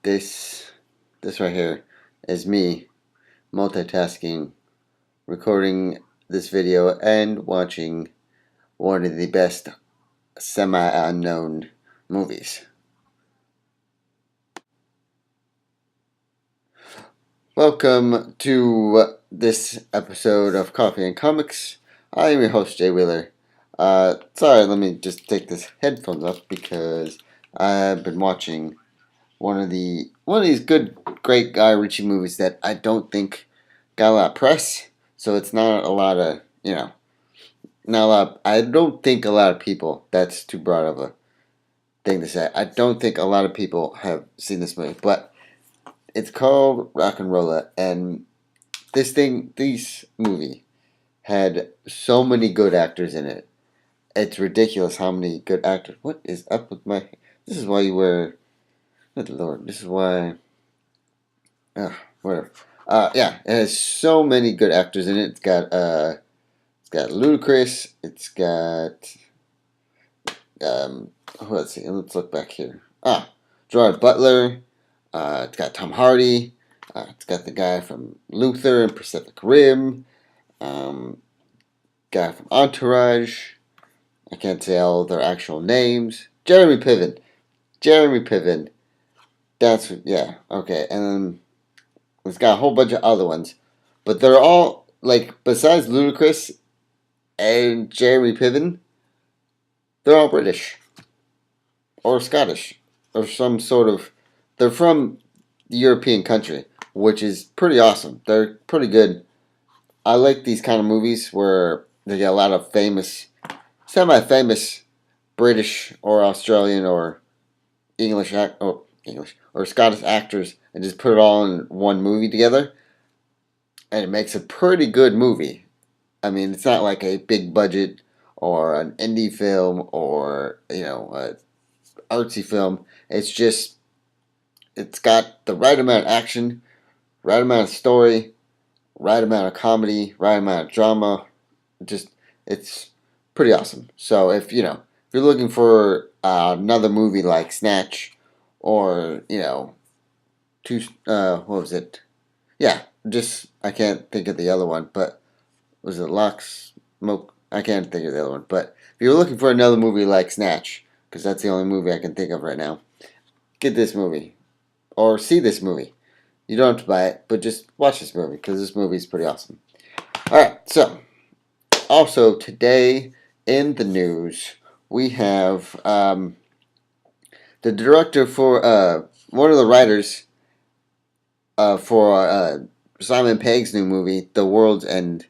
This right here is me multitasking, recording this video and watching one of the best semi-unknown movies. Welcome to this episode of Coffee and Comics. I am your host, Jay Wheeler. Sorry, let me just take this headphones off because I've been watching one of these great Guy Ritchie movies that I don't think got a lot of press. So it's not a lot of not a lot. I don't think a lot of people. That's too broad of a thing to say. I don't think a lot of people have seen this movie, but it's called Rock and Rolla, and this movie had so many good actors in it. It's ridiculous how many good actors. What is up with my? This is why you wear. Good Lord, this is why. Whatever. Yeah, it has so many good actors in it. It's got Ludacris. It's got let's see. Let's look back here. Gerard Butler. It's got Tom Hardy. It's got the guy from Luther and Pacific Rim. Guy from Entourage. I can't say all their actual names. Jeremy Piven. Jeremy Piven. That's yeah. Okay, and then it's got a whole bunch of other ones, but they're all besides Ludacris and Jeremy Piven, they're all British or Scottish or some sort of. They're from the European country, which is pretty awesome. They're pretty good. I like these kind of movies where they get a lot of semi-famous British or Australian or English or Scottish actors and just put it all in one movie together, and it makes a pretty good movie. I mean, it's not like a big budget or an indie film or a artsy film. It's got the right amount of action, right amount of story, right amount of comedy, right amount of drama. It's pretty awesome. So if you're looking for another movie like Snatch, or what was it? Yeah, just I can't think of the other one, but was it Lock, Smoke? I can't think of the other one. But if you're looking for another movie like Snatch, because that's the only movie I can think of right now, get this movie or see this movie. You don't have to buy it, but just watch this movie because this movie is pretty awesome. All right, so also today in the news we have the director for one of the writers for Simon Pegg's new movie, The World's End,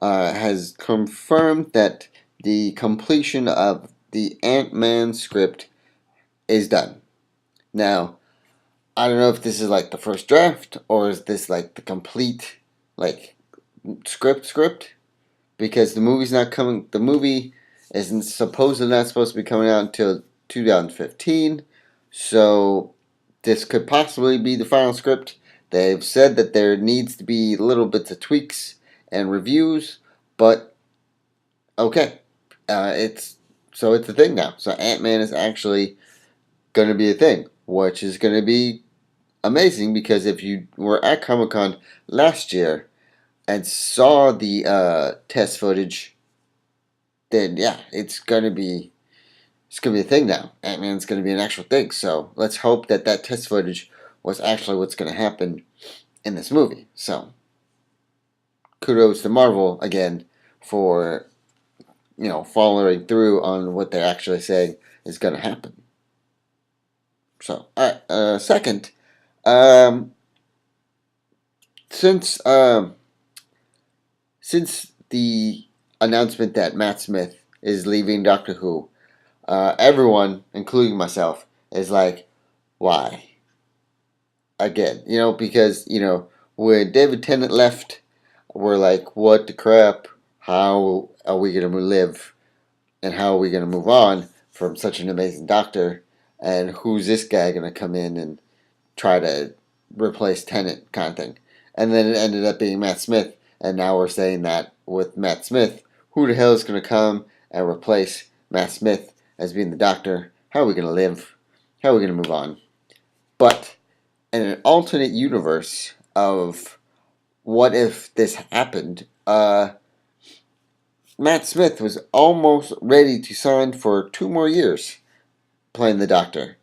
has confirmed that the completion of the AntMan script is done. Now, I don't know if this is like the first draft or is this like the complete script, because the movie's not coming. The movie isn't supposedly not supposed to be coming out until 2015, so this could possibly be the final script. They've said that there needs to be little bits of tweaks and reviews, but okay, it's a thing now. So Ant-Man is actually going to be a thing, which is going to be amazing, because if you were at Comic-Con last year and saw the test footage, then yeah, it's gonna be a thing now. Ant-Man's gonna be an actual thing. So let's hope that test footage was actually what's gonna happen in this movie. So kudos to Marvel again for following through on what they're actually saying is gonna happen. So second, since the announcement that Matt Smith is leaving Doctor Who, everyone, including myself, is like, why? Again, because when David Tennant left, we're like, what the crap? How are we gonna live, and how are we gonna move on from such an amazing Doctor? And who's this guy gonna come in and try to replace Tennant, kind of thing? And then it ended up being Matt Smith, and now we're saying that with Matt Smith, who the hell is going to come and replace Matt Smith as being the Doctor? How are we going to live? How are we going to move on? But in an alternate universe of what if this happened, Matt Smith was almost ready to sign for 2 more years playing the Doctor.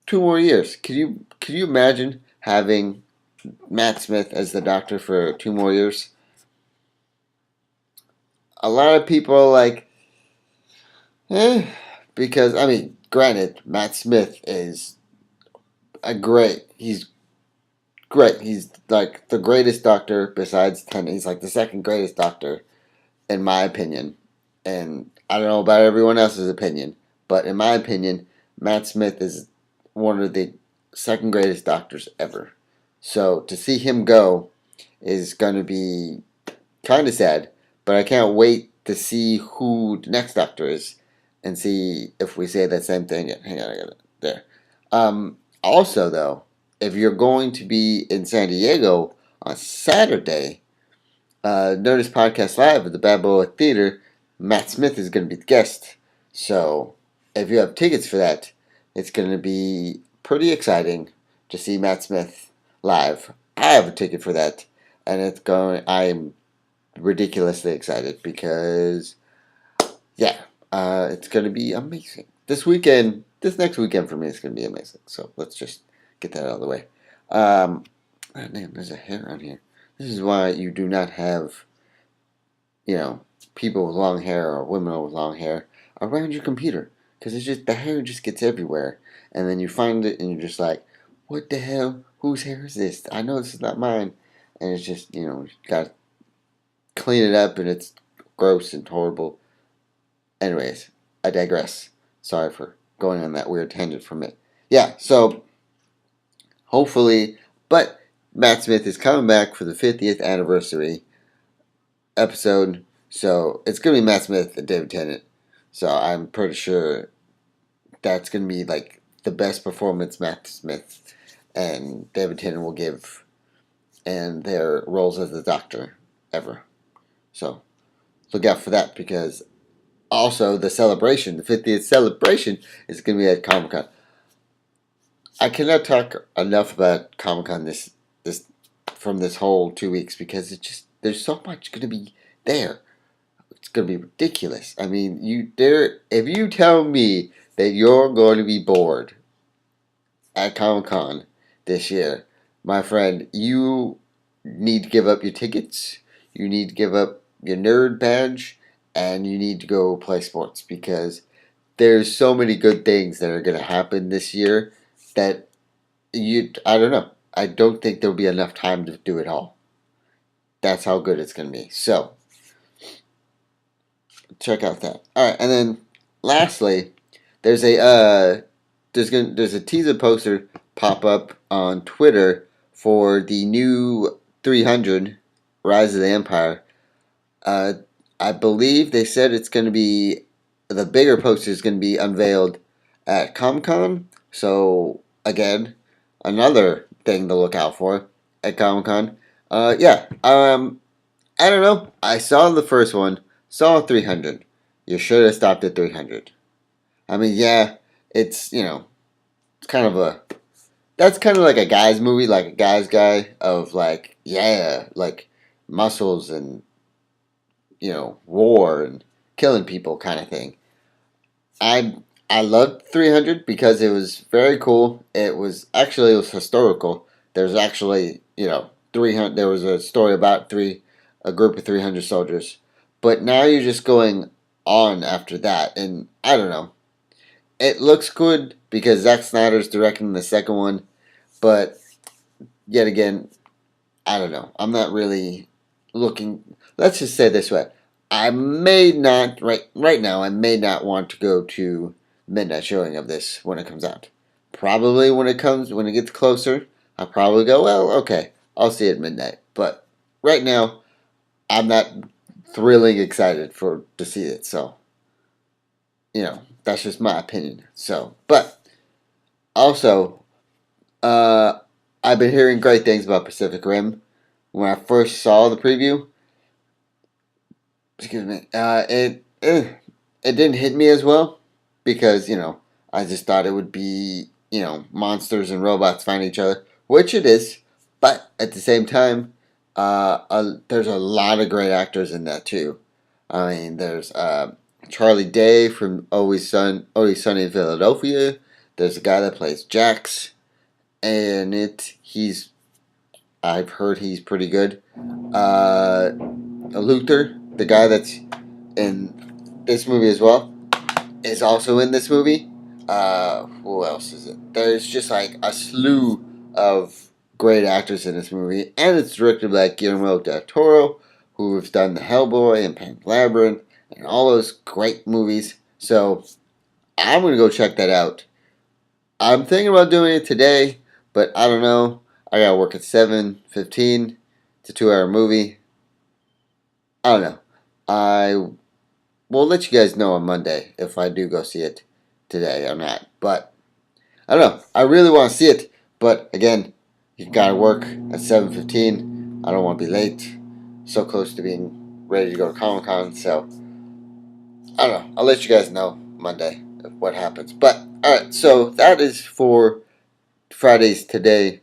2 more years. Could you imagine having Matt Smith as the Doctor for 2 more years? A lot of people are like, eh, because I mean, granted, Matt Smith is he's great. He's like the greatest Doctor besides Tennant. He's like the second greatest Doctor in my opinion. And I don't know about everyone else's opinion, but in my opinion, Matt Smith is one of the second greatest Doctors ever. So to see him go is going to be kind of sad, but I can't wait to see who the next Doctor is and see if we say that same thing. Hang on, I got it there. Also, though, if you're going to be in San Diego on Saturday, Nerdist Podcast Live at the Balboa Theater, Matt Smith is going to be the guest. So if you have tickets for that, it's going to be pretty exciting to see Matt Smith live. I have a ticket for that, and I'm ridiculously excited because, yeah, it's going to be amazing. This next weekend for me is going to be amazing. So let's just get that out of the way. Man, there's a hair on here. This is why you do not have, people with long hair or women with long hair around your computer. Because the hair just gets everywhere. And then you find it and you're just like, what the hell? Whose hair is this? I know this is not mine. And it's just, you got to clean it up and it's gross and horrible. Anyways, I digress. Sorry for going on that weird tangent from it. Yeah, so hopefully, but Matt Smith is coming back for the 50th anniversary episode. So it's going to be Matt Smith and David Tennant. So I'm pretty sure that's going to be like the best performance Matt Smith and David Tennant will give in their roles as the Doctor ever. So look out for that because also the 50th celebration, is going to be at Comic-Con. I cannot talk enough about Comic-Con this from this whole 2 weeks because there's so much going to be there. It's going to be ridiculous. I mean, if you tell me that you're going to be bored at Comic-Con this year, my friend, you need to give up your tickets, you need to give up your nerd badge, and you need to go play sports because there's so many good things that are going to happen this year that I don't know. I don't think there'll be enough time to do it all. That's how good it's going to be. So, check out that. All right, and then lastly, there's a teaser poster pop up on Twitter for the new 300 Rise of the Empire. I believe they said it's going to be the bigger poster is going to be unveiled at Comic-Con. So again, another thing to look out for at Comic-Con. Yeah. I don't know. I saw the first one. Saw 300. You should have stopped at 300. I mean, yeah, it's it's kind of that's kind of like a guy's movie, like a guy's guy of like, yeah, like muscles and war and killing people kind of thing. I loved 300 because it was very cool. It was historical. There's actually 300. There was a story about a group of 300 soldiers, but now you're just going on after that, and I don't know. It looks good because Zack Snyder's directing the second one, but yet again, I don't know. I'm not really looking. Let's just say this way: I may not right now. I may not want to go to midnight showing of this when it comes out. Probably when it gets closer, I'll probably go. Well, okay, I'll see it at midnight. But right now, I'm not thrilling excited to see it. So, that's just my opinion. So, but also, I've been hearing great things about Pacific Rim. When I first saw the preview, excuse me, it didn't hit me as well because I just thought it would be monsters and robots find each other, which it is. But at the same time, there's a lot of great actors in that too. I mean, there's Charlie Day from Always Sunny in Philadelphia. There's a guy that plays Jax, and I've heard he's pretty good. Luther, the guy that's in this movie as well, is also in this movie. Who else is it? There's just like a slew of great actors in this movie, and it's directed by Guillermo del Toro, who has done the Hellboy and Pan's Labyrinth and all those great movies. So I'm gonna go check that out. I'm thinking about doing it today, but I don't know. I gotta work at 7:15. It's a 2-hour movie. I don't know. I will let you guys know on Monday if I do go see it today or not. But I don't know. I really want to see it, but again, you gotta work at 7:15. I don't want to be late. So close to being ready to go to Comic-Con, so I don't know. I'll let you guys know Monday what happens. But alright, so that is for Fridays today.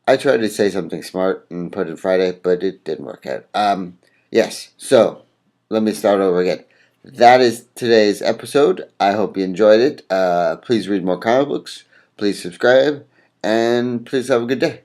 I tried to say something smart and put in Friday, but it didn't work out. Yes, so let me start over again. That is today's episode. I hope you enjoyed it. Please read more comic books. Please subscribe. And please have a good day.